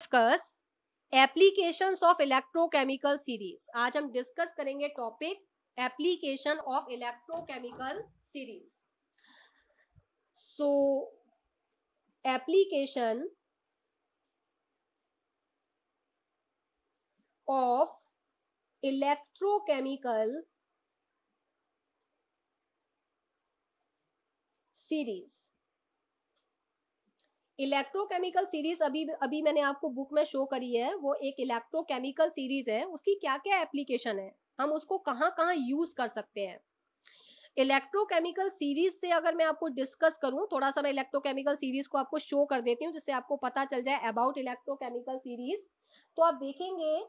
Discuss applications of electrochemical series. आज हम discuss करेंगे topic application of electrochemical series. So application of electrochemical series. Electrochemical series अभी मैंने आपको बुक में शो करी है, वो एक इलेक्ट्रोकेमिकल सीरीज है। उसकी क्या क्या एप्लीकेशन है, हम उसको कहाँ कहाँ यूज कर सकते हैं। इलेक्ट्रोकेमिकल सीरीज से अगर मैं आपको डिस्कस करूं, थोड़ा सा मैं इलेक्ट्रोकेमिकल सीरीज को आपको शो कर देती हूँ जिससे आपको पता चल जाए अबाउट इलेक्ट्रोकेमिकल सीरीज। तो आप देखेंगे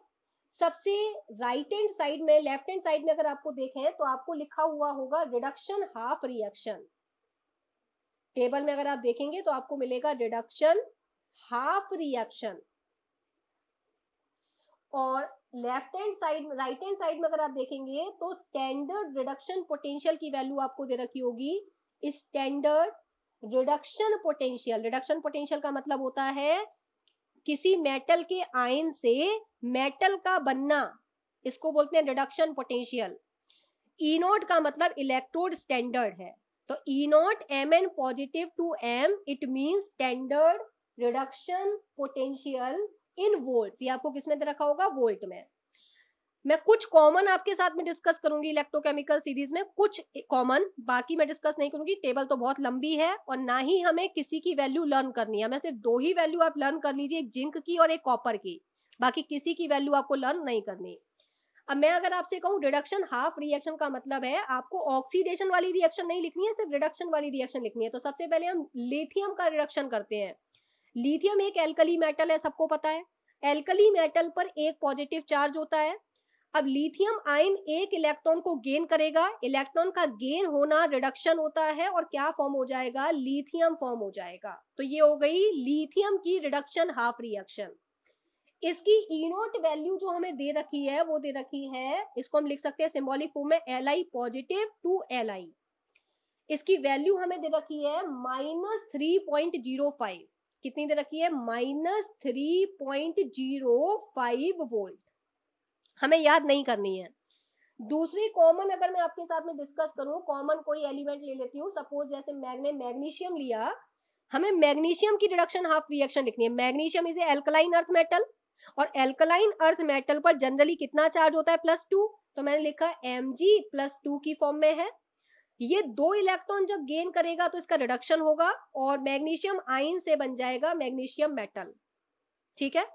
सबसे राइट हैंड साइड में, लेफ्ट हैंड साइड में अगर आपको देखें तो आपको लिखा हुआ होगा रिडक्शन हाफ रिएक्शन। टेबल में अगर आप देखेंगे तो आपको मिलेगा रिडक्शन हाफ रिएक्शन। और left hand side, right hand side में अगर आप देखेंगे तो स्टैंडर्ड रिडक्शन पोटेंशियल की वैल्यू आपको दे रखी होगी। Standard reduction potential, reduction potential का मतलब होता है किसी मेटल के आयन से मेटल का बनना, इसको बोलते हैं रिडक्शन पोटेंशियल। ई नॉट का मतलब इलेक्ट्रोड स्टैंडर्ड है, तो E naught M N positive to M, it means standard reduction potential in volt. ये आपको किसमें दे रखा होगा, वोल्ट में। मैं कुछ कॉमन आपके साथ में डिस्कस करूंगी इलेक्ट्रोकेमिकल सीरीज में, कुछ कॉमन, बाकी मैं डिस्कस नहीं करूंगी। टेबल तो बहुत लंबी है और ना ही हमें किसी की वैल्यू लर्न करनी है। हमें सिर्फ दो ही वैल्यू आप लर्न कर लीजिए, एक जिंक की और एक कॉपर की, बाकी किसी की वैल्यू आपको लर्न नहीं करनी। अब मैं अगर आपसे कहूं रिडक्शन हाफ रिएक्शन का मतलब है आपको ऑक्सीडेशन वाली रिएक्शन नहीं लिखनी है, सिर्फ रिडक्शन वाली रिएक्शन लिखनी है। तो सबसे पहले हम लिथियम का रिडक्शन करते हैं। लिथियम एक एल्कली मेटल है, सबको पता है। एल्कली मेटल पर एक पॉजिटिव चार्ज होता है। अब लिथियम आयन एक इलेक्ट्रॉन को गेन करेगा, इलेक्ट्रॉन का गेन होना रिडक्शन होता है और क्या फॉर्म हो जाएगा, लिथियम फॉर्म हो जाएगा। तो ये हो गई लिथियम की रिडक्शन हाफ रिएक्शन। इसकी ई नॉट वैल्यू जो हमें दे रखी है वो दे रखी है, इसको हम लिख सकते हैं सिंबॉलिक फॉर्म में Li पॉजिटिव टू Li। इसकी वैल्यू हमें दे रखी है -3.05। कितनी दे रखी है, -3.05 वोल्ट। हमें याद नहीं करनी है। दूसरी कॉमन अगर मैं आपके साथ में डिस्कस करूं, कॉमन कोई एलिमेंट ले लेती हूँ, सपोज जैसे मैंने मैग्नीशियम लिया। हमें मैग्नीशियम की रिडक्शन हाफ रिएक्शन लिखनी है। Magnesium is a alkaline earth metal, और एल्कलाइन अर्थ मेटल पर जनरली कितना चार्ज होता है, +2। तो मैंने लिखा Mg+2 की फॉर्म में है। ये दो इलेक्ट्रॉन जब गेन करेगा तो इसका रिडक्शन होगा और मैग्नीशियम आयन से बन जाएगा मैग्नीशियम मेटल। ठीक है,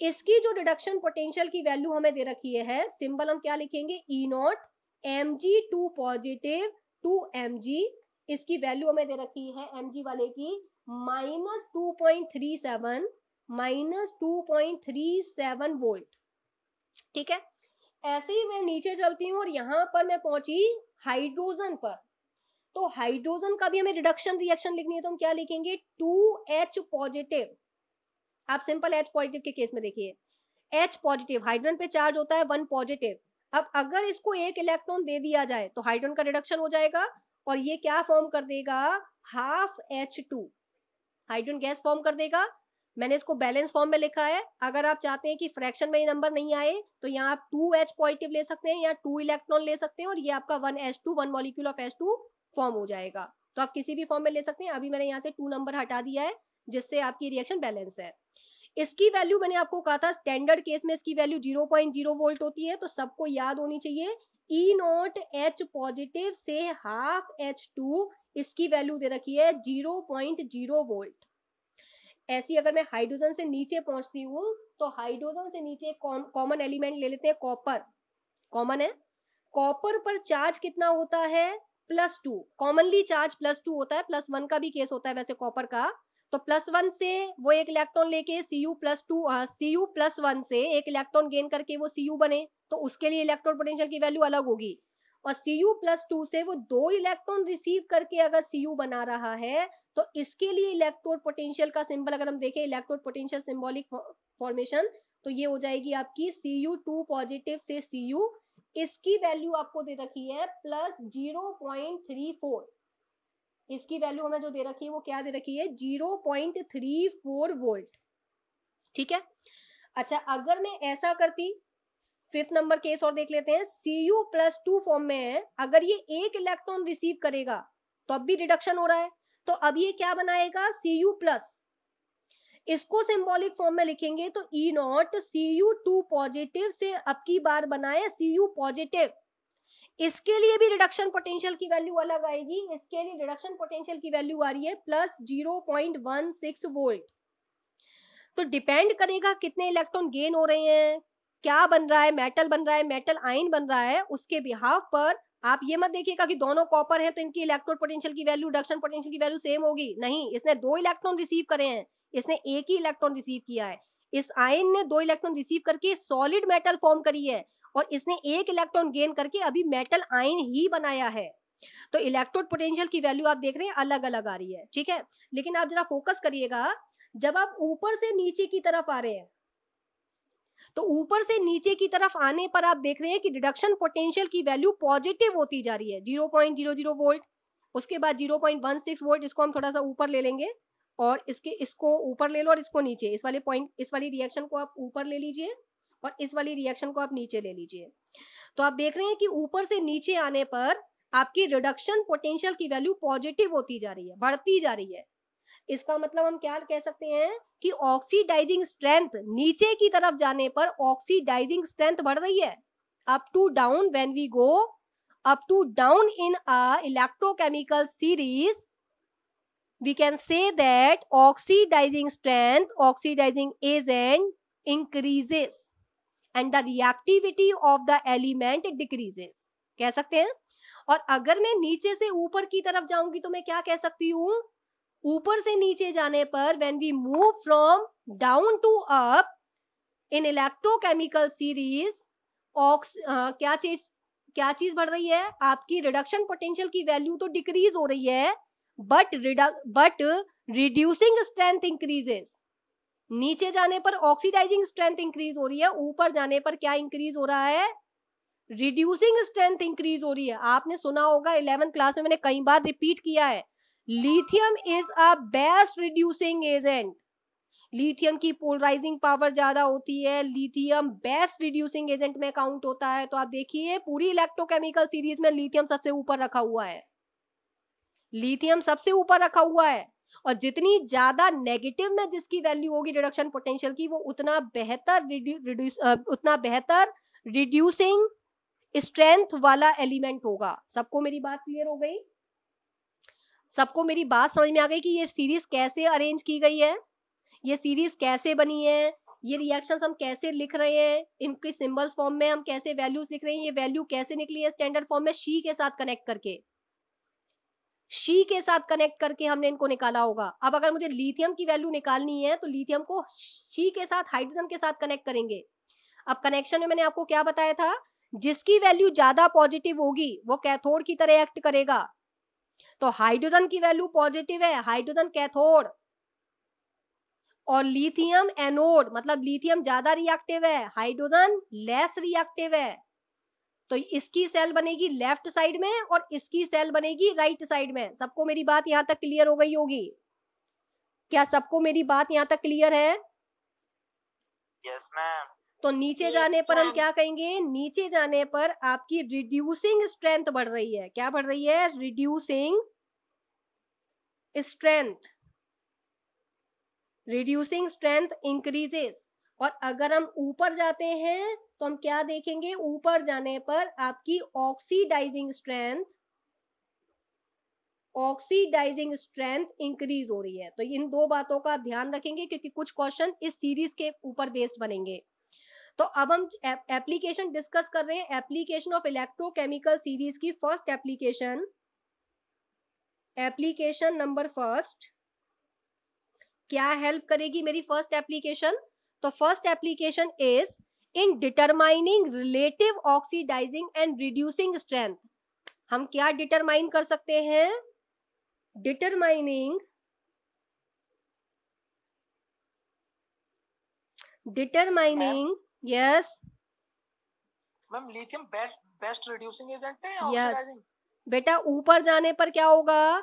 इसकी जो रिडक्शन पोटेंशियल की वैल्यू हमें दे रखी है, सिंबल हम क्या लिखेंगे, E naught Mg2 positive to Mg। इसकी वैल्यू हमें दे रखी है Mg वाले की -2.37, -2.37 वोल्ट। ठीक है, ऐसे ही मैं नीचे चलती हूँ और यहां पर मैं पहुंची हाइड्रोजन पर। तो हाइड्रोजन का भी हमें रिडक्शन रिएक्शन लिखनी है, तो हम क्या लिखेंगे, 2H पॉजिटिव। आप सिंपल H पॉजिटिव के केस में देखिए, H पॉजिटिव हाइड्रोजन पे चार्ज होता है 1 पॉजिटिव। अब अगर इसको एक इलेक्ट्रॉन दे दिया जाए तो हाइड्रोजन का रिडक्शन हो जाएगा और ये क्या फॉर्म कर देगा, ½ हाइड्रोजन गैस फॉर्म कर देगा। मैंने इसको बैलेंस फॉर्म में लिखा है। अगर आप चाहते हैं कि फ्रैक्शन में ये नंबर नहीं आए तो यहाँ आप 2H पॉजिटिव ले सकते हैं या 2 इलेक्ट्रॉन ले सकते हैं और ये आपका 1S2, 1 molecule of H2 form हो जाएगा। तो आप किसी भी फॉर्म में ले सकते हैं। अभी मैंने यहाँ से 2 नंबर हटा दिया है जिससे आपकी रिएक्शन बैलेंस है। इसकी वैल्यू मैंने आपको कहा था स्टैंडर्ड केस में इसकी वैल्यू 0.0 वोल्ट होती है, तो सबको याद होनी चाहिए। ई नॉट H पॉजिटिव से ½ इसकी वैल्यू दे रखी है 0.0 वोल्ट। ऐसी अगर मैं हाइड्रोजन से नीचे पहुंचती हूँ तो हाइड्रोजन से नीचे कॉमन एलिमेंट ले लेते हैं, कॉपर कॉमन है। कॉपर पर चार्ज कितना होता है, +2। कॉमनली चार्ज +2 होता है, +1 का भी केस होता है वैसे कॉपर का। तो +1 से वो एक इलेक्ट्रॉन लेके Cu+1 से एक इलेक्ट्रॉन गेन करके वो Cu बने, तो उसके लिए इलेक्ट्रॉन पोटेंशियल की वैल्यू अलग होगी। और Cu+2 से वो 2 इलेक्ट्रॉन रिसीव करके अगर Cu बना रहा है तो इसके लिए इलेक्ट्रोड पोटेंशियल का सिंबल अगर हम देखें, इलेक्ट्रोड पोटेंशियल सिंबॉलिक फॉर्मेशन, तो ये हो जाएगी आपकी Cu2 पॉजिटिव से Cu। इसकी वैल्यू आपको दे रखी है +0.34। इसकी वैल्यू हमें जो दे रखी है वो क्या दे रखी है, 0.34 वोल्ट। ठीक है। अच्छा, अगर मैं ऐसा करती, फिफ्थ नंबर केस और देख लेते हैं, Cu+2 फॉर्म में है, अगर ये एक इलेक्ट्रॉन रिसीव करेगा तो अब भी रिडक्शन हो रहा है, तो अब ये क्या बनाएगा, Cu+, इसको सिंबॉलिक फॉर्म में लिखेंगे तो E0 Cu2 पॉजिटिव से अब की बार बनाए Cu पॉजिटिव, इसके लिए भी रिडक्शन पोटेंशियल की वैल्यू अलग आएगी, इसके लिए रिडक्शन पोटेंशियल की वैल्यू आ रही है प्लस 0.16 वोल्ट। तो डिपेंड करेगा कितने इलेक्ट्रॉन गेन हो रहे हैं, क्या बन रहा है, मेटल बन रहा है, मेटल आयन बन रहा है, उसके बिहाफ पर आप ये मत देखिएगा कि दोनों कॉपर है तो इनकी इलेक्ट्रोड पोटेंशियल की वैल्यू, रिडक्शन पोटेंशियल की वैल्यू सेम होगी, नहीं, इसने 2 इलेक्ट्रॉन रिसीव करे हैं, इसने एक ही इलेक्ट्रॉन रिसीव किया है, इस आयन ने 2 इलेक्ट्रॉन रिसीव करके सॉलिड मेटल फॉर्म करी है और इसने एक इलेक्ट्रॉन गेन करके अभी मेटल आयन ही बनाया है, तो इलेक्ट्रोड पोटेंशियल की वैल्यू आप देख रहे हैं अलग अलग आ रही है, ठीक है। लेकिन आप जरा फोकस करिएगा, जब आप ऊपर से नीचे की तरफ आ रहे हैं, तो ऊपर से नीचे की तरफ आने पर आप देख रहे हैं कि रिडक्शन पोटेंशियल की वैल्यू पॉजिटिव होती जा रही है 0.00 वोल्ट, उसके बाद 0.16 वोल्ट, इसको हम थोड़ा सा ऊपर ले लेंगे और इसको ऊपर ले लो और इसको नीचे, इस वाले पॉइंट, इस वाली रिएक्शन को आप ऊपर ले लीजिए और इस वाली रिएक्शन को आप नीचे ले लीजिए, तो आप देख रहे हैं कि ऊपर से नीचे आने पर आपकी रिडक्शन पोटेंशियल की वैल्यू पॉजिटिव होती जा रही है, बढ़ती जा रही है। इसका मतलब हम क्या कह सकते हैं कि ऑक्सीडाइजिंग स्ट्रेंथ नीचे की तरफ जाने पर ऑक्सीडाइजिंग स्ट्रेंथ बढ़ रही है, up to down, when we go up to down in a electrochemical series, we can say that oxidizing strength, oxidizing agent increases and the reactivity of the element decreases, कह सकते हैं। और अगर मैं नीचे से ऊपर की तरफ जाऊंगी तो मैं क्या कह सकती हूँ, ऊपर से नीचे जाने पर when we move from down to up in electrochemical series, क्या चीज बढ़ रही है, आपकी रिडक्शन पोटेंशियल की वैल्यू तो डिक्रीज हो रही है, बट रिड्यूसिंग स्ट्रेंथ इंक्रीजेस, नीचे जाने पर ऑक्सीडाइजिंग स्ट्रेंथ इंक्रीज हो रही है, ऊपर जाने पर क्या इंक्रीज हो रहा है, रिड्यूसिंग स्ट्रेंथ इंक्रीज हो रही है। आपने सुना होगा 11th क्लास में, मैंने कई बार रिपीट किया है, lithium is a best reducing agent, lithium की पोलराइजिंग पावर ज्यादा होती है, लिथियम बेस्ट रिड्यूसिंग एजेंट में काउंट होता है, तो आप देखिए पूरी इलेक्ट्रोकेमिकल सीरीज में लिथियम सबसे ऊपर रखा हुआ है, लिथियम सबसे ऊपर रखा हुआ है, और जितनी ज्यादा नेगेटिव में जिसकी वैल्यू होगी रिडक्शन पोटेंशियल की, वो उतना बेहतर रिड्यूसिंग स्ट्रेंथ वाला एलिमेंट होगा। सबको मेरी बात क्लियर हो गई, सबको मेरी बात समझ में आ गई कि ये सीरीज कैसे अरेंज की गई है, ये सीरीज कैसे बनी है, ये रिएक्शंस हम कैसे लिख रहे हैं, इनके सिंबल्स फॉर्म में हम कैसे वैल्यूज लिख रहे हैं, ये वैल्यू कैसे निकली है स्टैंडर्ड फॉर्म में, शी के साथ कनेक्ट करके, शी के साथ कनेक्ट करके हमने इनको निकाला होगा। अब अगर मुझे लिथियम की वैल्यू निकालनी है तो लिथियम को शी के साथ, हाइड्रोजन के साथ कनेक्ट करेंगे। अब कनेक्शन में मैंने आपको क्या बताया था, जिसकी वैल्यू ज्यादा पॉजिटिव होगी वो कैथोड की तरह एक्ट करेगा, तो हाइड्रोजन की वैल्यू पॉजिटिव है, हाइड्रोजन कैथोड, और लिथियम एनोड, मतलब लिथियम ज्यादा रिएक्टिव है, हाइड्रोजन लेस रिएक्टिव है, तो इसकी सेल बनेगी लेफ्ट साइड में और इसकी सेल बनेगी राइट साइड में। सबको मेरी बात यहां तक क्लियर हो गई होगी, क्या सबको मेरी बात यहां तक क्लियर है? Yes ma'am. तो नीचे जाने पर हम क्या कहेंगे, नीचे जाने पर आपकी रिड्यूसिंग स्ट्रेंथ बढ़ रही है, क्या बढ़ रही है, reducing strength, reducing strength increases. और अगर हम ऊपर जाते हैं तो हम क्या देखेंगे, ऊपर जाने पर आपकी ऑक्सीडाइजिंग स्ट्रेंथ इंक्रीज हो रही है। तो इन दो बातों का ध्यान रखेंगे क्योंकि कुछ क्वेश्चन इस सीरीज के ऊपर बेस्ड बनेंगे। तो अब हम एप्लीकेशन डिस्कस कर रहे हैं, एप्लीकेशन ऑफ इलेक्ट्रोकेमिकल सीरीज की फर्स्ट एप्लीकेशन नंबर फर्स्ट क्या हेल्प करेगी मेरी फर्स्ट एप्लीकेशन, तो first application is in determining relative oxidising and reducing strength. हम क्या डिटरमाइन कर सकते हैं, determining yes ma'am, lithium best reducing agent है या यस ऑक्सीडाइजिंग? बेटा, ऊपर जाने पर क्या होगा,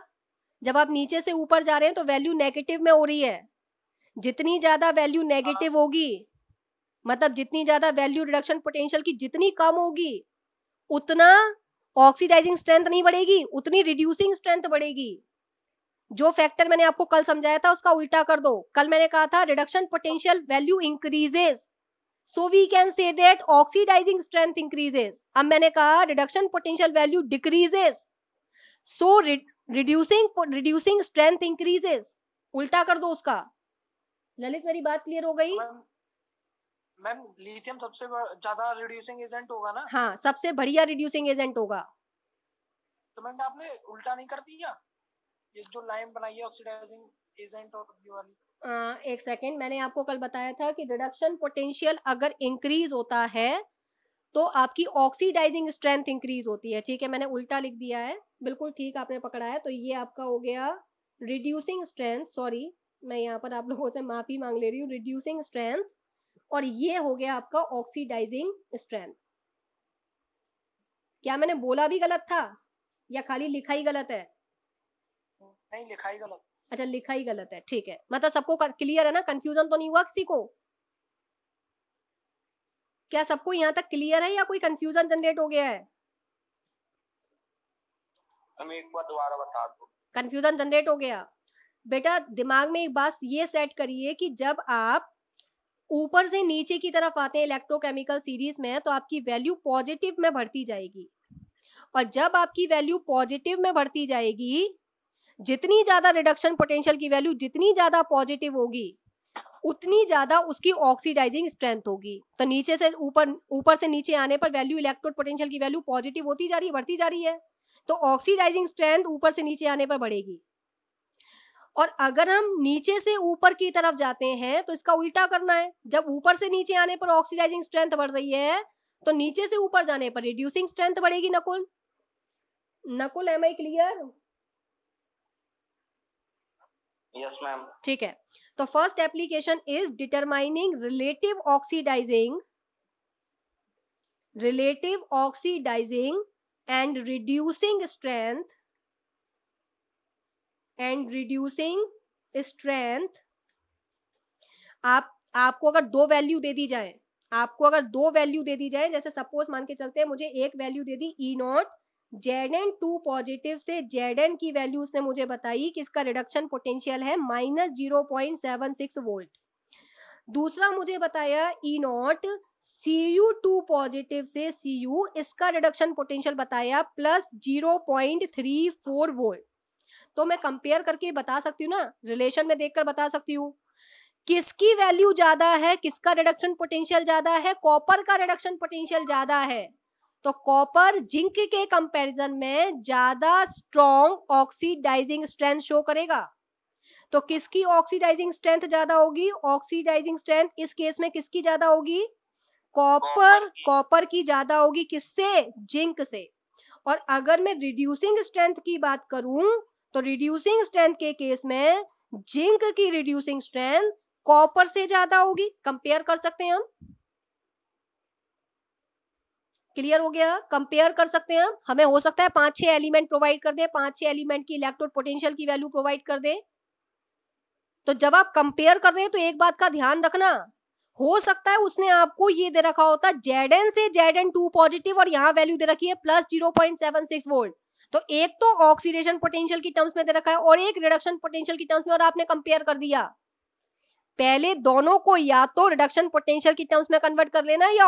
जब आप नीचे से ऊपर जा रहे हैं तो वैल्यू नेगेटिव में हो रही है, जितनी ज्यादा वैल्यू नेगेटिव होगी, मतलब जितनी ज्यादा वैल्यू रिडक्शन पोटेंशियल की जितनी कम होगी, उतना ऑक्सीडाइजिंग स्ट्रेंथ नहीं बढ़ेगी, उतनी रिड्यूसिंग स्ट्रेंथ बढ़ेगी। जो फैक्टर मैंने आपको कल समझाया था उसका उल्टा कर दो। कल मैंने कहा था reduction potential value increases, so we can say that oxidising strength increases. अब मैंने कहा reduction potential value decreases, so reducing strength increases. उल्टा कर दो उसका। ललित मेरी बात क्लियर हो गई? मैम लिथियम सबसे ज्यादा रिड्यूसिंग एजेंट होगा ना? हाँ, सबसे बढ़िया रिड्यूसिंग एजेंट होगा। तो मैम आपने उल्टा नहीं कर दिया? ये जो लाइन बनाई है ऑक्सीडाइजिंग एजेंट और ये वाली। एक सेकेंड, मैंने आपको कल बताया था कि रिडक्शन पोटेंशियल अगर इंक्रीज होता है तो आपकी ऑक्सीडाइजिंग स्ट्रेंथ इंक्रीज होती है। ठीक है, मैंने उल्टा लिख दिया है, बिल्कुल ठीक आपने पकड़ा है। तो ये आपका हो गया रिड्यूसिंग स्ट्रेंथ, सॉरी मैं यहाँ पर आप लोगों से माफी मांग ले रही हूँ, रिड्यूसिंग स्ट्रेंथ, और ये हो गया आपका ऑक्सीडाइजिंग स्ट्रेंथ। क्या मैंने बोला भी गलत था या खाली लिखा ही गलत है? नहीं, लिखा ही गलत। अच्छा, लिखा ही गलत है, ठीक है। मतलब सबको क्लियर है ना? कंफ्यूजन तो नहीं हुआ किसी को? क्या सबको यहाँ तक क्लियर है या कोई कंफ्यूजन जनरेट हो गया है? हमें एक बार दोबारा बता दो। कंफ्यूजन जनरेट हो गया? बेटा दिमाग में एक बात ये सेट करिए कि जब आप ऊपर से नीचे की तरफ आते हैं इलेक्ट्रोकेमिकल सीरीज में तो आपकी वैल्यू पॉजिटिव में बढ़ती जाएगी, और जब आपकी वैल्यू पॉजिटिव में बढ़ती जाएगी, जितनी ज्यादा रिडक्शन पोटेंशियल की वैल्यू जितनी ज्यादा पॉजिटिव होगी उतनी ज्यादा उसकी ऑक्सीडाइजिंग स्ट्रेंथ होगी। तो नीचे से ऊपर से नीचे आने पर वैल्यू इलेक्ट्रोड पोटेंशियल की वैल्यू पॉजिटिव होती जा रही है, बढ़ती जा रही है, तो ऑक्सीडाइजिंग स्ट्रेंथ ऊपर से नीचे आने पर बढ़ेगी। और अगर हम नीचे से ऊपर की तरफ जाते हैं तो इसका उल्टा करना है। जब ऊपर से नीचे आने पर ऑक्सीडाइजिंग स्ट्रेंथ बढ़ रही है तो नीचे से ऊपर जाने पर रिड्यूसिंग स्ट्रेंथ बढ़ेगी। Nakul, Nakul am I clear? Yes ma'am. ठीक है, तो first application is determining relative oxidizing and reducing strength आपको अगर दो वैल्यू दे दी जाए, जैसे सपोज मान के चलते हैं मुझे एक वैल्यू दे दी E0, Zn2 पॉजिटिव से Zn की वैल्यू उसने मुझे बताई कि इसका रिडक्शन पोटेंशियल है -0.76 वोल्ट। दूसरा मुझे बताया E0 Cu2 पॉजिटिव से Cu, इसका रिडक्शन पोटेंशियल बताया +0.34 वोल्ट। तो मैं कंपेयर करके बता सकती हूँ ना, रिलेशन में देखकर बता सकती हूँ किसकी वैल्यू ज्यादा है, किसका रिडक्शन पोटेंशियल ज्यादा है। कॉपर का रिडक्शन पोटेंशियल ज्यादा है, तो कॉपर जिंक के कंपैरिजन में ज्यादा स्ट्रॉन्ग ऑक्सीडाइजिंग स्ट्रेंथ शो करेगा। तो किसकी ऑक्सीडाइजिंग स्ट्रेंथ ज्यादा होगी? ऑक्सीडाइजिंग स्ट्रेंथ इस केस में किसकी ज्यादा होगी? कॉपर की ज्यादा होगी। किससे? जिंक से। और अगर मैं रिड्यूसिंग स्ट्रेंथ की बात करूं तो रिड्यूसिंग स्ट्रेंथ के केस में जिंक की रिड्यूसिंग स्ट्रेंथ कॉपर से ज्यादा होगी। कंपेयर कर सकते हैं हम, क्लियर हो गया? कंपेयर कर सकते हैं हम। हमें हो सकता है 5-6 एलिमेंट प्रोवाइड कर दे, 5-6 एलिमेंट की इलेक्ट्रोड पोटेंशियल की वैल्यू प्रोवाइड कर दे। तो जब आप कंपेयर कर रहे हैं तो एक बात का ध्यान रखना, हो सकता है उसने आपको ये दे रखा होता Zn से Zn2 पॉजिटिव और यहाँ वैल्यू दे रखी है +0.76 वोल्ट। तो एक तो ऑक्सीडेशन पोटेंशियल की टर्म्स में दे रखा है और एक रिडक्शन पोटेंशियल की टर्म्स में, और आपने कंपेयर कर दिया। पहले दोनों को या तो रिडक्शन पोटेंशियल की टर्म्स में कन्वर्ट कर लेना या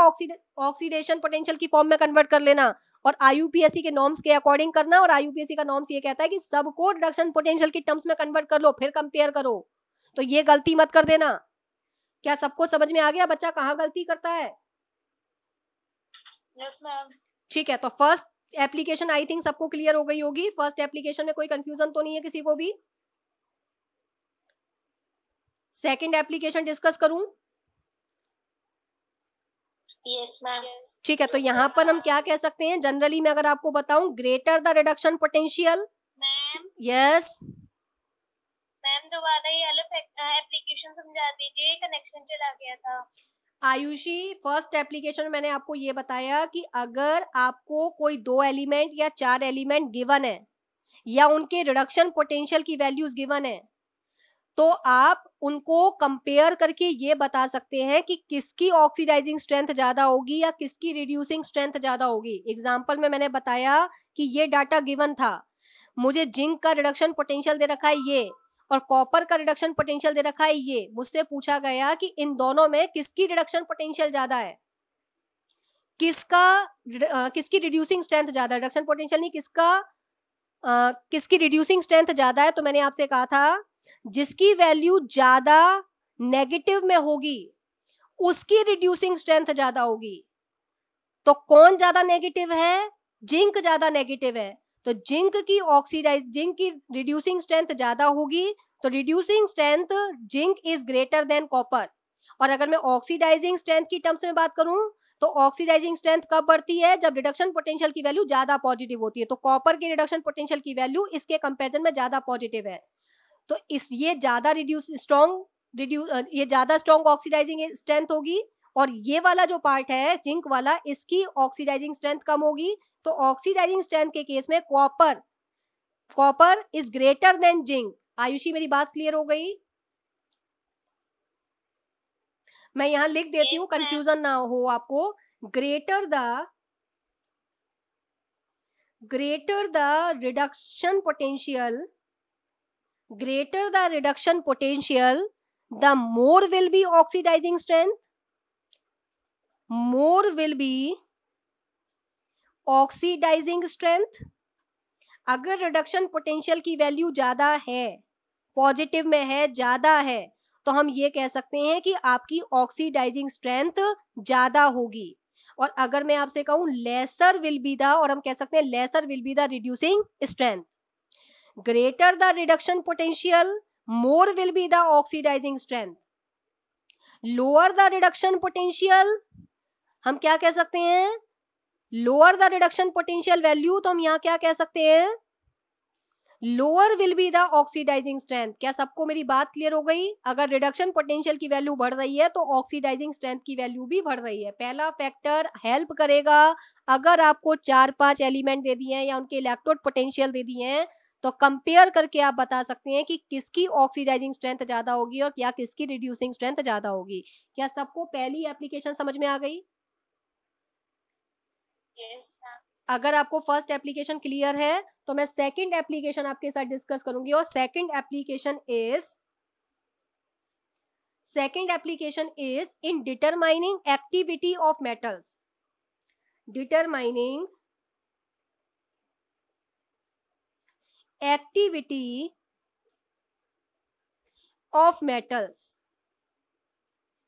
ऑक्सीडेशन पोटेंशियल की फॉर्म में कन्वर्ट कर लेना, और IUPAC के नॉर्म्स के अकॉर्डिंग करना। और IUPAC का नॉर्म्स ये कहता है कि सबको रिडक्शन पोटेंशियल की टर्म्स में कन्वर्ट कर लो फिर कंपेयर करो। तो ये गलती मत कर देना। क्या सबको समझ में आ गया बच्चा कहाँ गलती करता है? Yes ma'am. ठीक है, तो फर्स्ट एप्लीकेशन आई थिंक सबको क्लियर हो गई होगी। फर्स्ट एप्लीकेशन में कोई कंफ्यूजन तो नहीं है किसी को भी? सेकंड एप्लीकेशन डिस्कस करूं? Yes ma'am. ठीक है, तो यहाँ पर हम क्या कह सकते हैं जनरली मैं अगर आपको बताऊं, greater the reduction potential. Ma'am yes ma'am, दोबारा ये अलग एप्लीकेशन समझा दीजिए, कनेक्शन चला गया था। आयुषी, फर्स्ट एप्लीकेशन में मैंने आपको ये बताया कि अगर आपको कोई 2 एलिमेंट या 4 एलिमेंट गिवन है या उनके रिडक्शन पोटेंशियल की वैल्यूज गिवन है, तो आप उनको कंपेयर करके ये बता सकते हैं कि किसकी ऑक्सीडाइजिंग स्ट्रेंथ ज्यादा होगी या किसकी रिड्यूसिंग स्ट्रेंथ ज्यादा होगी। एग्जाम्पल में मैंने बताया कि ये डाटा गिवन था, मुझे जिंक का रिडक्शन पोटेंशियल दे रखा है ये, और कॉपर का रिडक्शन पोटेंशियल दे रखा है ये। मुझसे पूछा गया कि इन दोनों में किसकी रिडक्शन पोटेंशियल ज्यादा है, किसकी रिड्यूसिंग स्ट्रेंथ ज्यादा, रिडक्शन पोटेंशियल नहीं, किसकी रिड्यूसिंग स्ट्रेंथ ज्यादा है। तो मैंने आपसे कहा था जिसकी वैल्यू ज्यादा नेगेटिव में होगी उसकी रिड्यूसिंग स्ट्रेंथ ज्यादा होगी। तो कौन ज्यादा नेगेटिव है, जिंक ज्यादा नेगेटिव है, तो जिंक की रिड्यूसिंग स्ट्रेंथ ज्यादा होगी, तो reducing strength zinc is greater than copper. और अगर मैं ऑक्सीडाइजिंग स्ट्रेंथ की टर्म्स में बात करूं तो ऑक्सीडाइजिंग स्ट्रेंथ कब बढ़ती है, जब रिडक्शन पोटेंशियल की वैल्यू ज्यादा पॉजिटिव होती है। तो कॉपर की रिडक्शन पोटेंशियल की वैल्यू इसके कंपैरिजन में ज्यादा पॉजिटिव है, तो ये ज्यादा ये ज्यादा स्ट्रॉन्ग ऑक्सीडाइजिंग स्ट्रेंथ होगी। और ये वाला जो पार्ट है जिंक वाला, इसकी ऑक्सीडाइजिंग स्ट्रेंथ कम होगी। तो ऑक्सीडाइजिंग स्ट्रेंथ के केस में copper is greater than zinc. Ayushi मेरी बात क्लियर हो गई? मैं यहां लिख देती हूँ, कंफ्यूजन ना हो आपको। Greater the reduction potential the more will be oxidizing strength, more will be oxidizing strength। अगर रिडक्शन पोटेंशियल की वैल्यू ज्यादा है, पॉजिटिव में है, ज्यादा है, तो हम ये कह सकते हैं कि आपकी ऑक्सीडाइजिंग स्ट्रेंथ ज्यादा होगी। और अगर मैं आपसे कहूं लेसर विल बी द, और हम कह सकते हैं laser will be the reducing strength. Greater the reduction potential, more will be the oxidizing strength। lower the reduction potential, हम क्या कह सकते हैं, lower the reduction potential value, तो हम यहां क्या कह सकते हैं, lower will be the oxidizing strength। क्या सबको मेरी बात क्लियर हो गई? अगर रिडक्शन पोटेंशियल की वैल्यू बढ़ रही है तो ऑक्सीडाइजिंग स्ट्रेंथ की वैल्यू भी बढ़ रही है। पहला फैक्टर हेल्प करेगा। अगर आपको 4-5 एलिमेंट दे दिए हैं या उनके इलेक्ट्रोड पोटेंशियल दे दिए हैं, तो कंपेयर करके आप बता सकते हैं कि किसकी ऑक्सीडाइजिंग स्ट्रेंथ ज्यादा होगी और क्या किसकी रिड्यूसिंग स्ट्रेंथ ज्यादा होगी। क्या सबको पहली एप्लीकेशन समझ में आ गई? yes, अगर आपको फर्स्ट एप्लीकेशन क्लियर है तो मैं सेकंड एप्लीकेशन आपके साथ डिस्कस करूंगी। और second application is in determining activity of metals. Determining activity of metals.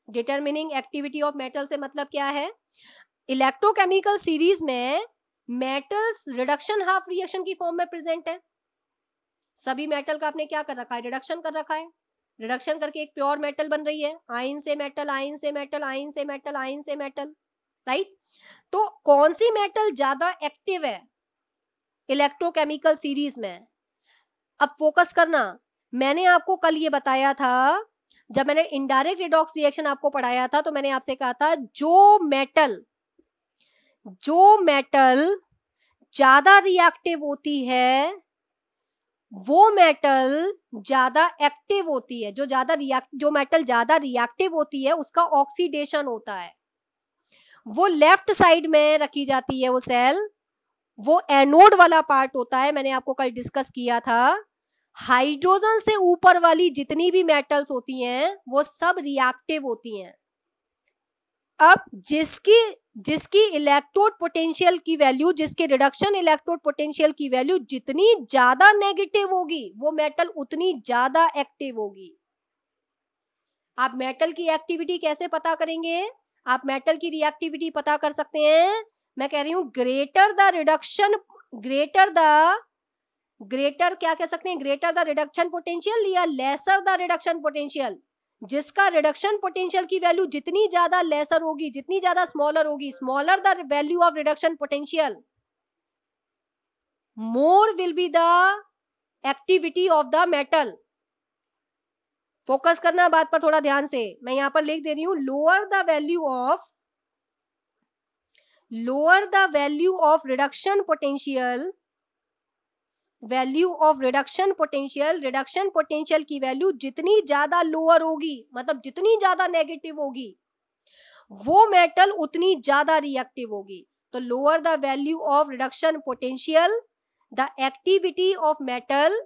Determining activity of metal से मतलब क्या है, इलेक्ट्रोकेमिकल सीरीज में मेटल्स रिडक्शन हाफ रिएक्शन की फॉर्म में प्रेजेंट है। सभी मेटल का आपने क्या कर रखा है, रिडक्शन कर रखा है। रिडक्शन करके एक प्योर मेटल बन रही है, आयन से मेटल, आयन से मेटल, आयन से मेटल, आयन से मेटल, राइट। तो कौन सी मेटल ज्यादा एक्टिव है इलेक्ट्रोकेमिकल सीरीज में? अब फोकस करना, मैंने आपको कल ये बताया था जब मैंने इनडायरेक्ट रिडॉक्स रिएक्शन आपको पढ़ाया था, तो मैंने आपसे कहा था जो मेटल ज्यादा रिएक्टिव होती है वो मेटल ज्यादा एक्टिव होती है। जो मेटल ज्यादा रिएक्टिव होती है उसका ऑक्सीडेशन होता है, वो लेफ्ट साइड में रखी जाती है। वो सेल, वो एनोड वाला पार्ट होता है। मैंने आपको कल डिस्कस किया था, हाइड्रोजन से ऊपर वाली जितनी भी मेटल्स होती हैं वो सब रिएक्टिव होती हैं। अब जिसकी इलेक्ट्रोड पोटेंशियल की वैल्यू, जिसके रिडक्शन इलेक्ट्रोड पोटेंशियल की वैल्यू जितनी ज्यादा नेगेटिव होगी वो मेटल उतनी ज्यादा एक्टिव होगी। आप मेटल की एक्टिविटी कैसे पता करेंगे? आप मेटल की रिएक्टिविटी पता कर सकते हैं, मैं कह रही हूं ग्रेटर क्या कह सकते हैं, ग्रेटर द रिडक्शन पोटेंशियल या लेसर द रिडक्शन पोटेंशियल। जिसका रिडक्शन पोटेंशियल की वैल्यू जितनी ज्यादा लेसर होगी, जितनी ज्यादा स्मॉलर होगी, smaller the value of reduction potential, more will be the activity of the metal. Focus करना बात पर थोड़ा ध्यान से, मैं यहां पर लिख दे रही हूं, lower the value of reduction potential value of reduction potential, reduction potential की वैल्यू जितनी ज्यादा लोअर होगी, मतलब जितनी ज्यादा नेगेटिव होगी, वो मेटल उतनी ज्यादा रिएक्टिव होगी. तो lower the value of reduction potential, the activity of metal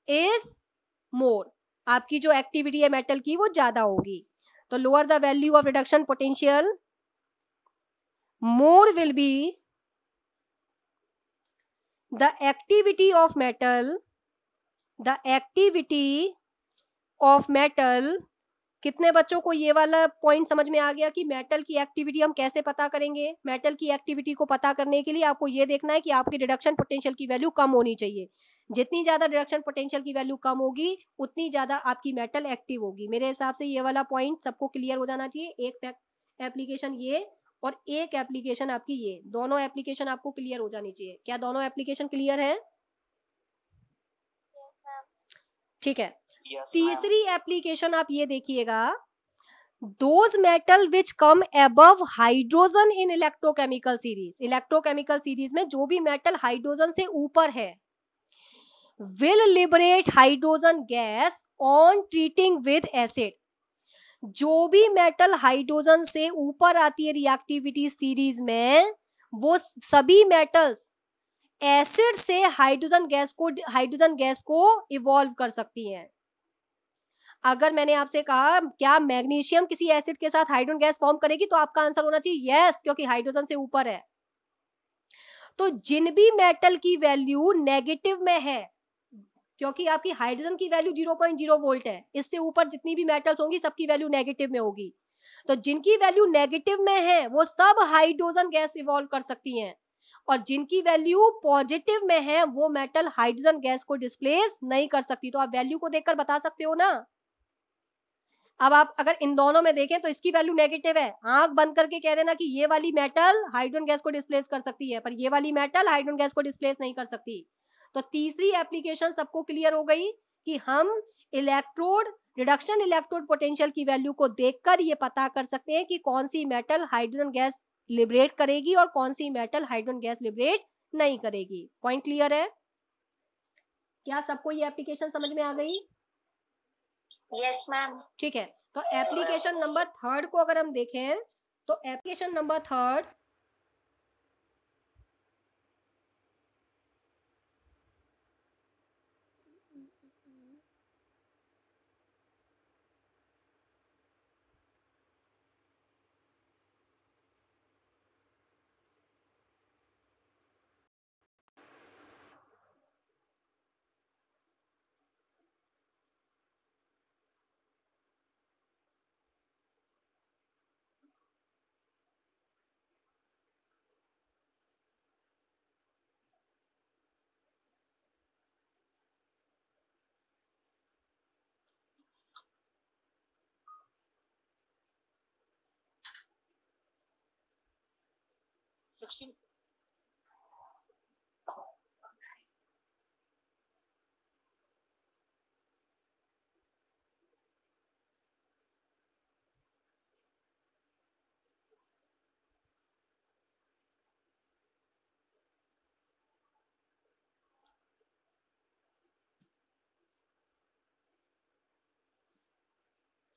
is more. आपकी जो एक्टिविटी है मेटल की वो ज्यादा होगी. तो lower the value of reduction potential, more will be the activity of metal, the activity of metal. कितने बच्चों को ये वाला पॉइंट समझ में आ गया कि मेटल की एक्टिविटी हम कैसे पता करेंगे? मेटल की एक्टिविटी को पता करने के लिए आपको ये देखना है कि आपकी रिडक्शन पोटेंशियल की वैल्यू कम होनी चाहिए. जितनी ज्यादा रिडक्शन पोटेंशियल की वैल्यू कम होगी उतनी ज्यादा आपकी मेटल एक्टिव होगी. मेरे हिसाब से ये वाला पॉइंट सबको क्लियर हो जाना चाहिए. एक एप्लीकेशन ये और एक एप्लीकेशन आपकी ये, दोनों एप्लीकेशन आपको क्लियर हो जानी चाहिए. क्या दोनों एप्लीकेशन क्लियर है? ठीक है. तीसरी एप्लीकेशन आप ये देखिएगा, those metal which come above hydrogen in electrochemical series. Electrochemical series में जो भी मेटल हाइड्रोजन से ऊपर है, will liberate hydrogen gas on treating with acid. जो भी मेटल हाइड्रोजन से ऊपर आती है रिएक्टिविटी सीरीज में, वो सभी मेटल्स एसिड से हाइड्रोजन गैस को इवॉल्व कर सकती हैं. अगर मैंने आपसे कहा क्या मैग्नीशियम किसी एसिड के साथ हाइड्रोजन गैस फॉर्म करेगी, तो आपका आंसर होना चाहिए यस, क्योंकि हाइड्रोजन से ऊपर है. तो जिन भी मेटल की वैल्यू नेगेटिव में है, क्योंकि आपकी हाइड्रोजन की वैल्यू 0.0 वोल्ट है, इससे ऊपर जितनी भी मेटल्स होंगी सबकी वैल्यू नेगेटिव में होगी. तो जिनकी वैल्यू नेगेटिव में है वो सब हाइड्रोजन गैस इवॉल्व कर सकती हैं, और जिनकी वैल्यू पॉजिटिव में है वो मेटल हाइड्रोजन गैस को डिस्प्लेस नहीं कर सकती. तो आप वैल्यू को देखकर बता सकते हो ना. अब आप अगर इन दोनों में देखें तो इसकी वैल्यू नेगेटिव है, आंख बंद करके कह देना कि ये वाली मेटल हाइड्रोजन गैस को डिस्प्लेस कर सकती है, पर ये वाली मेटल हाइड्रोजन गैस को डिस्प्लेस नहीं कर सकती. तो तीसरी एप्लीकेशन सबको क्लियर हो गई कि हम रिडक्शन इलेक्ट्रोड पोटेंशियल की वैल्यू को देखकर ये पता कर सकते हैं कि कौन सी मेटल हाइड्रोजन गैस लिबरेट करेगी और कौन सी मेटल हाइड्रोजन गैस लिबरेट नहीं करेगी. पॉइंट क्लियर है? क्या सबको ये एप्लीकेशन समझ में आ गई? Yes ma'am. ठीक है. तो एप्लीकेशन नंबर 3 को अगर हम देखें, तो एप्लीकेशन नंबर 3,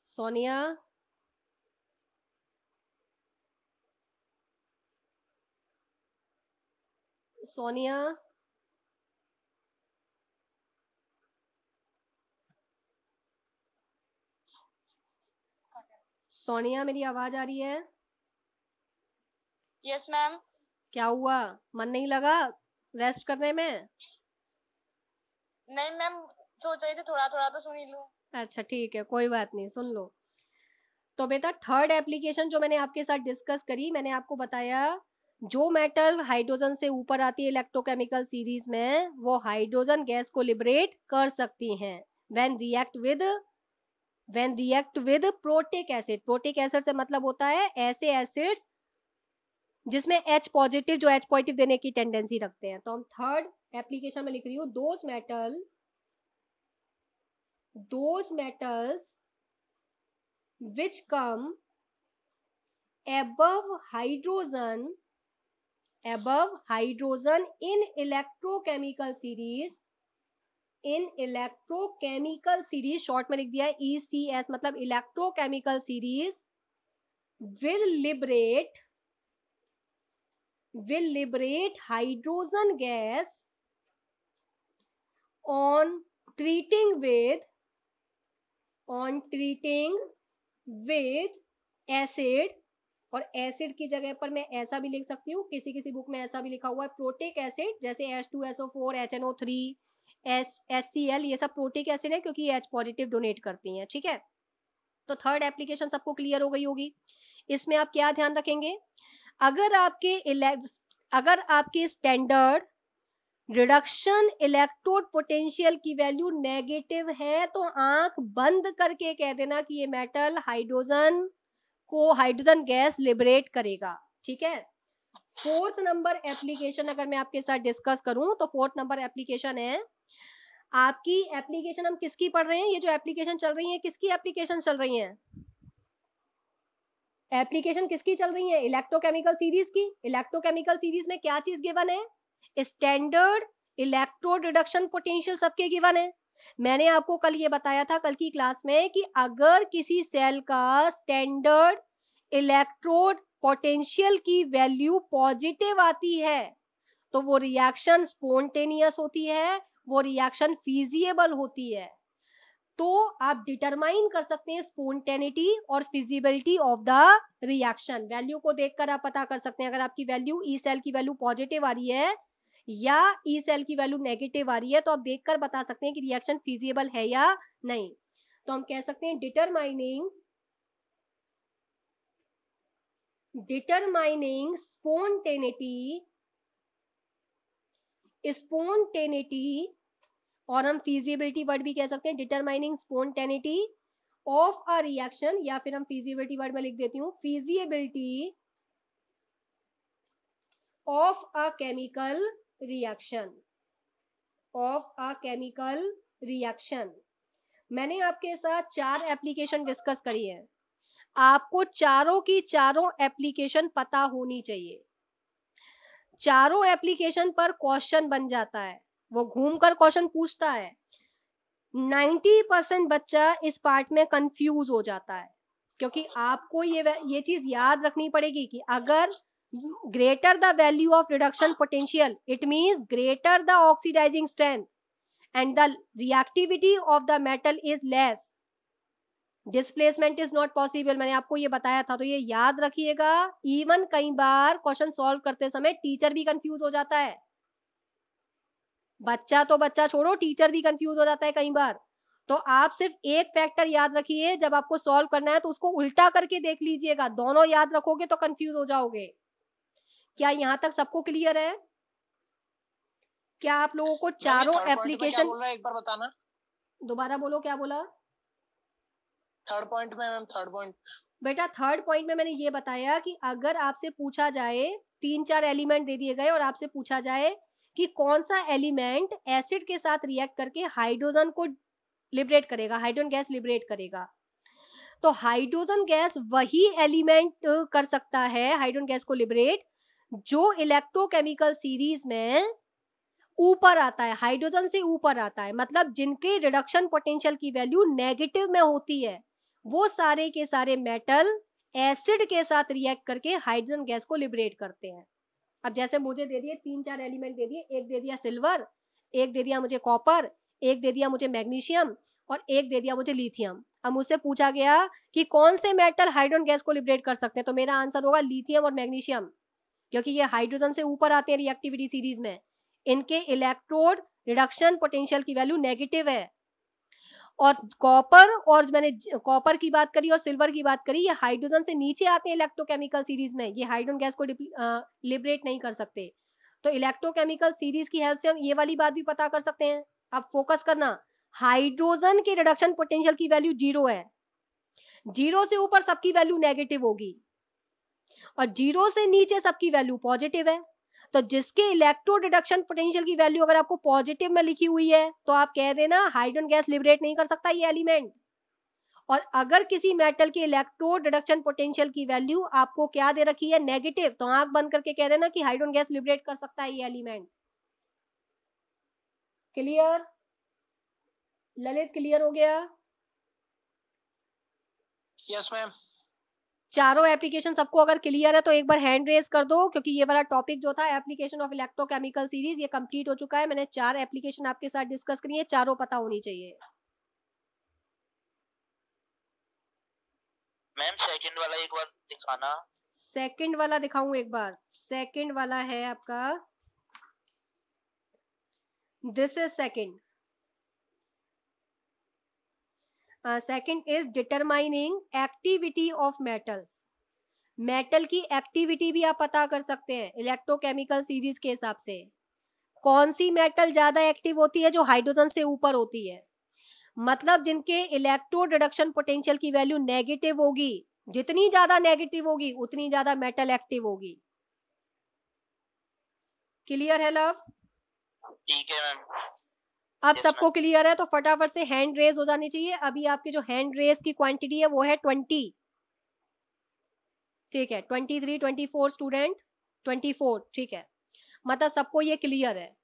सोनिया, सोनिया, सोनिया, मेरी आवाज आ रही है? Yes ma'am. क्या हुआ, मन नहीं लगा रेस्ट करने में? नहीं मैम, सोच रही थी थोड़ा थोड़ा तो सुन ही लूं. अच्छा ठीक है, कोई बात नहीं, सुन लो. तो बेटा थर्ड एप्लीकेशन जो मैंने आपके साथ डिस्कस करी, मैंने आपको बताया जो मेटल हाइड्रोजन से ऊपर आती है इलेक्ट्रोकेमिकल सीरीज में, वो हाइड्रोजन गैस को लिबरेट कर सकती हैं when react with protic acid. Protic acid से मतलब होता है ऐसे एसिड्स जिसमें H पॉजिटिव, जो H पॉजिटिव देने की टेंडेंसी रखते हैं. तो हम थर्ड एप्लीकेशन में लिख रही हूँ, those metals which come above hydrogen above hydrogen in electrochemical series, in electrochemical series, short में लिख दिया है ECS, मतलब electrochemical series will liberate hydrogen gas on treating with acid, और एसिड की जगह पर मैं ऐसा भी लिख सकती हूँ, किसी किसी बुक में ऐसा भी लिखा हुआ है प्रोटिक एसिड, जैसे H2SO4, HNO3, HCl, ये सब प्रोटिक एसिड है क्योंकि ये H पॉजिटिव डोनेट करती हैं, ठीक है। तो थर्ड एप्लीकेशन सबको क्लियर हो गई होगी। इसमें आप क्या ध्यान रखेंगे, अगर आपके स्टैंडर्ड रिडक्शन इलेक्ट्रोड पोटेंशियल की वैल्यू नेगेटिव है तो आंख बंद करके कह देना कि ये मेटल हाइड्रोजन गैस लिबरेट करेगा, ठीक है। फोर्थ नंबर एप्लीकेशन अगर मैं आपके साथ डिस्कस करूं तो फोर्थ नंबर एप्लीकेशन है आपकी, एप्लीकेशन हम किसकी पढ़ रहे हैं, ये जो एप्लीकेशन चल रही है किसकी एप्लीकेशन चल रही है, एप्लीकेशन किसकी चल रही है, इलेक्ट्रोकेमिकल सीरीज की। इलेक्ट्रोकेमिकल सीरीज में क्या चीज गिवन है, स्टैंडर्ड इलेक्ट्रोड रिडक्शन पोटेंशियल सबके गिवन है। मैंने आपको कल ये बताया था कल की क्लास में कि अगर किसी सेल का स्टैंडर्ड इलेक्ट्रोड पोटेंशियल की वैल्यू पॉजिटिव आती है तो वो रिएक्शन स्पॉन्टेनियस होती है, वो रिएक्शन फीजिएबल होती है। तो आप डिटरमाइन कर सकते हैं स्पॉन्टेनिटी और feasibility of the reaction, value को देखकर आप पता कर सकते हैं। अगर आपकी वैल्यू ई सेल की वैल्यू पॉजिटिव आ रही है या ई सेल की वैल्यू नेगेटिव आ रही है तो आप देखकर बता सकते हैं कि रिएक्शन फीजिबल है या नहीं। तो हम कह सकते हैं डिटरमाइनिंग स्पॉन्टेनिटी, और हम फीजिबिलिटी वर्ड भी कह सकते हैं, determining spontaneity of a reaction, या फिर हम फीजिबिलिटी वर्ड में लिख देती हूँ feasibility of a chemical reaction. मैंने आपके साथ 4 एप्लीकेशन डिस्कस करी है, आपको चारों की चारों एप्लीकेशन पता होनी चाहिए। चारों एप्लीकेशन पर क्वेश्चन बन जाता है, वो घूमकर क्वेश्चन पूछता है। 90% बच्चा इस पार्ट में कंफ्यूज हो जाता है क्योंकि आपको ये चीज याद रखनी पड़ेगी कि अगर greater the value of reduction potential, it means greater the oxidizing strength and the reactivity of the metal is less, displacement is not possible। मैंने आपको ये बताया था, तो ये याद रखिएगा। इवन कई बार क्वेश्चन सॉल्व करते समय टीचर भी कंफ्यूज हो जाता है, बच्चा तो बच्चा छोड़ो, टीचर भी कंफ्यूज हो जाता है कई बार। तो आप सिर्फ एक फैक्टर याद रखिए, जब आपको सॉल्व करना है तो उसको उल्टा करके देख लीजिएगा, दोनों याद रखोगे तो कंफ्यूज हो जाओगे। क्या यहां तक सबको क्लियर है? क्या आप लोगों को चारों एप्लीकेशन, एक बार बताना, दोबारा बोलो क्या बोला? थर्ड पॉइंट में मैम, थर्ड पॉइंट बेटा थर्ड पॉइंट में मैंने ये बताया कि अगर आपसे पूछा जाए, 3-4 एलिमेंट दे दिए गए और आपसे पूछा जाए कि कौन सा एलिमेंट एसिड के साथ रिएक्ट करके हाइड्रोजन को लिबरेट करेगा, हाइड्रोजन गैस लिबरेट करेगा, तो हाइड्रोजन गैस वही एलिमेंट कर सकता है हाइड्रोजन गैस को लिबरेट जो इलेक्ट्रोकेमिकल सीरीज में ऊपर आता है, हाइड्रोजन से ऊपर आता है, मतलब जिनके रिडक्शन पोटेंशियल की वैल्यू नेगेटिव में होती है, वो सारे के सारे मेटल एसिड के साथ रिएक्ट करके हाइड्रोजन गैस को लिबरेट करते हैं। अब जैसे मुझे दे दिए 3-4 एलिमेंट दे दिए, एक दे दिया सिल्वर, एक दे दिया मुझे कॉपर, एक दे दिया मुझे मैग्नीशियम और एक दे दिया मुझे लिथियम। अब मुझसे पूछा गया कि कौन से मेटल हाइड्रोजन गैस को लिबरेट कर सकते हैं, तो मेरा आंसर होगा लिथियम और मैग्नीशियम, क्योंकि ये हाइड्रोजन से ऊपर आते हैं रिएक्टिविटी सीरीज में, इनके इलेक्ट्रोड रिडक्शन पोटेंशियल की वैल्यू नेगेटिव है। और कॉपर, और मैंने कॉपर की बात करी और सिल्वर की बात करी, ये हाइड्रोजन से नीचे आते हैं इलेक्ट्रोकेमिकल सीरीज में, ये हाइड्रोजन गैस को लिबरेट नहीं कर सकते। तो इलेक्ट्रोकेमिकल सीरीज की हेल्प से हम ये वाली बात भी पता कर सकते हैं। अब फोकस करना, हाइड्रोजन के रिडक्शन पोटेंशियल की वैल्यू 0 है, 0 से ऊपर सबकी वैल्यू नेगेटिव होगी और 0 से नीचे सबकी वैल्यू पॉजिटिव है। तो जिसके इलेक्ट्रो रिडक्शन पोटेंशियल की वैल्यू अगर आपको पॉजिटिव में लिखी हुई है तो आप कह देना हाइड्रोजन गैस लिबरेट नहीं कर सकता ये एलिमेंट। और अगर किसी मेटल की इलेक्ट्रोड रिडक्शन पोटेंशियल की वैल्यू आपको क्या दे रखी है, नेगेटिव, तो आंख बंद करके कह देना कि हाइड्रोजन गैस लिबरेट कर सकता है ये एलिमेंट। क्लियर ललित, क्लियर हो गया? Yes ma'am. चारों एप्लीकेशन सबको अगर क्लियर है तो एक बार हैंड रेज कर दो, क्योंकि ये वाला टॉपिक जो था एप्लीकेशन ऑफ इलेक्ट्रोकेमिकल सीरीज ये कंप्लीट हो चुका है। मैंने 4 एप्लीकेशन आपके साथ डिस्कस करी है, चारों पता होनी चाहिए। मैम सेकंड वाला एक बार दिखाना। सेकंड वाला दिखाऊं एक बार? सेकंड वाला है आपका, this is second. Second is determining activity of metals. Metal की एक्टिविटी भी आप पता कर सकते हैं इलेक्ट्रोकेमिकल सीरीज के हिसाब से। कौन सी मेटल ज्यादा एक्टिव होती है? जो हाइड्रोजन से ऊपर होती है, मतलब जिनके इलेक्ट्रोड रिडक्शन पोटेंशियल की वैल्यू नेगेटिव होगी। जितनी ज्यादा नेगेटिव होगी उतनी ज्यादा मेटल एक्टिव होगी। क्लियर है लव? ठीक है मैम। अब सबको क्लियर है तो फटाफट से हैंड रेज हो जानी चाहिए। अभी आपकी जो हैंड रेज की क्वांटिटी है वो है 20। ठीक है, 23, 24 स्टूडेंट, 24। ठीक है, मतलब सबको ये क्लियर है।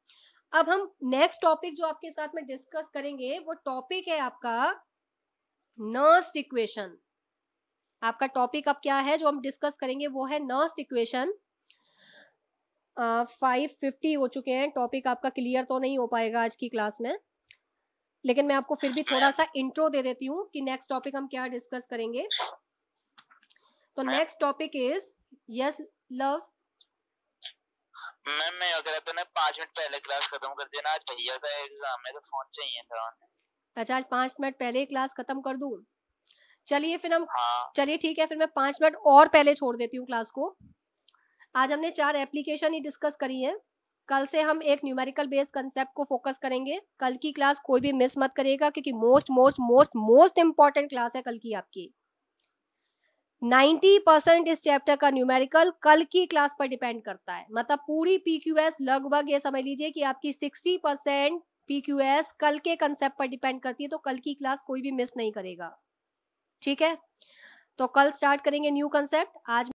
अब हम नेक्स्ट टॉपिक जो आपके साथ में डिस्कस करेंगे वो टॉपिक है आपका नर्स्ट इक्वेशन। आपका टॉपिक अब क्या है जो हम डिस्कस करेंगे वो है नर्स्ट इक्वेशन। 550 हो चुके हैं, टॉपिक आपका क्लियर तो नहीं हो पाएगा आज की क्लास में, लेकिन मैं आपको फिर भी थोड़ा सा इंट्रो दे देती हूँ कि नेक्स्ट टॉपिक हम क्या डिस्कस करेंगे। तो next topic is, yes love? Ma'am मैं अगर तो ना 5 मिनट पहले क्लास खत्म कर देना, आज भैया का एग्जाम है तो फोन चाहिए था। अच्छा, आज 5 मिनट पहले क्लास खत्म कर दूं? चलिए फिर हम, चलिए ठीक है, फिर मैं 5 मिनट और पहले छोड़ देती हूँ क्लास को। आज हमने 4 एप्लीकेशन ही डिस्कस करी है। कल से हम एक न्यूमेरिकल बेस्ड कंसेप्ट को फोकस करेंगे। कल की क्लास कोई भी मिस मत करिएगा, क्योंकि मोस्ट इंपॉर्टेंट क्लास है कल की आपकी। 90% इस चैप्टर का न्यूमेरिकल कल की क्लास पर डिपेंड करता है। मतलब पूरी पीक्यूएस लगभग ये समझ लीजिए कि आपकी 60% पीक्यूएस कल के कंसेप्ट पर डिपेंड करती है। तो कल की क्लास कोई भी मिस नहीं करेगा, ठीक है? तो कल स्टार्ट करेंगे न्यू कंसेप्ट। आज